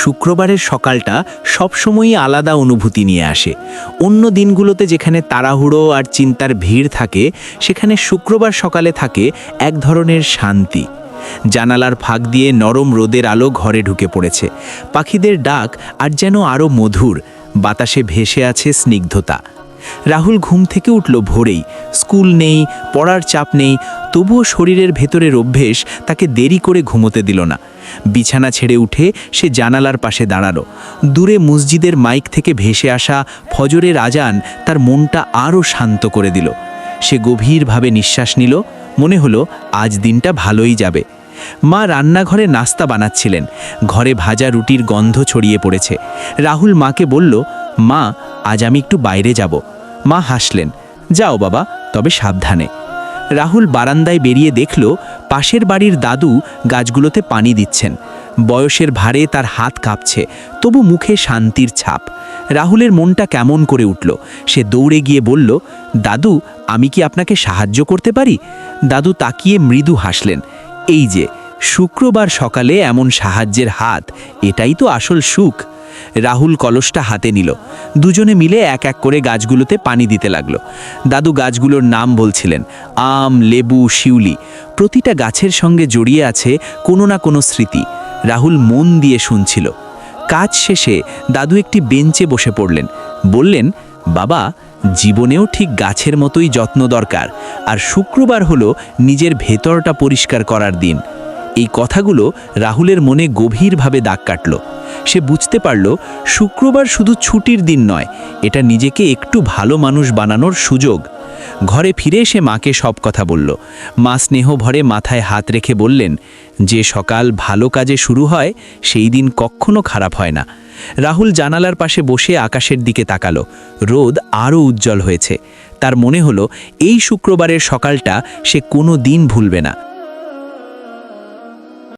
শুক্রবারের সকালটা সবসময়ই আলাদা অনুভূতি নিয়ে আসে। অন্য দিনগুলোতে যেখানে তাড়াহুড়ো আর চিন্তার ভিড় থাকে, সেখানে শুক্রবার সকালে থাকে এক ধরনের শান্তি। জানালার ফাঁক দিয়ে নরম রোদের আলো ঘরে ঢুকে পড়েছে। পাখিদের ডাক আর যেন আরও মধুর, বাতাসে ভেসে আছে স্নিগ্ধতা। রাহুল ঘুম থেকে উঠল ভোরেই। স্কুল নেই, পড়ার চাপ নেই, তবুও শরীরের ভেতরের অভ্যেস তাকে দেরি করে ঘুমোতে দিল না। বিছানা ছেড়ে উঠে সে জানালার পাশে দাঁড়ালো। দূরে মসজিদের মাইক থেকে ভেসে আসা ফজরের আজান তার মনটা আরও শান্ত করে দিল। সে গভীরভাবে নিঃশ্বাস নিল। মনে হলো আজ দিনটা ভালোই যাবে। মা রান্নাঘরে নাস্তা বানাচ্ছিলেন। ঘরে ভাজা রুটির গন্ধ ছড়িয়ে পড়েছে। রাহুল মাকে বলল, মা, আজ আমি একটু বাইরে যাব। মা হাসলেন, যাও বাবা, তবে সাবধানে। রাহুল বারান্দায় বেরিয়ে দেখল পাশের বাড়ির দাদু গাছগুলোতে পানি দিচ্ছেন। বয়সের ভারে তার হাত কাঁপছে, তবু মুখে শান্তির ছাপ। রাহুলের মনটা কেমন করে উঠল। সে দৌড়ে গিয়ে বলল, দাদু, আমি কি আপনাকে সাহায্য করতে পারি? দাদু তাকিয়ে মৃদু হাসলেন। এই যে শুক্রবার সকালে এমন সাহায্যের হাত, এটাই তো আসল সুখ। রাহুল কলসটা হাতে নিল। দুজনে মিলে এক এক করে গাছগুলোতে পানি দিতে লাগলো। দাদু গাছগুলোর নাম বলছিলেন, আম, লেবু, শিউলি। প্রতিটা গাছের সঙ্গে জড়িয়ে আছে কোনো না কোনো স্মৃতি। রাহুল মন দিয়ে শুনছিল। কাজ শেষে দাদু একটি বেঞ্চে বসে পড়লেন। বললেন, বাবা, জীবনেও ঠিক গাছের মতোই যত্ন দরকার, আর শুক্রবার হলো নিজের ভেতরটা পরিষ্কার করার দিন। এই কথাগুলো রাহুলের মনে গভীরভাবে দাগ কাটল। সে বুঝতে পারল শুক্রবার শুধু ছুটির দিন নয়, এটা নিজেকে একটু ভালো মানুষ বানানোর সুযোগ। ঘরে ফিরে সে মাকে সব কথা বলল। মা স্নেহ ভরে মাথায় হাত রেখে বললেন, যে সকাল ভালো কাজে শুরু হয় সেই দিন কখনো খারাপ হয় না। রাহুল জানালার পাশে বসে আকাশের দিকে তাকালো। রোদ আরও উজ্জ্বল হয়েছে। তার মনে হলো এই শুক্রবারের সকালটা সে কোনো দিন ভুলবে না।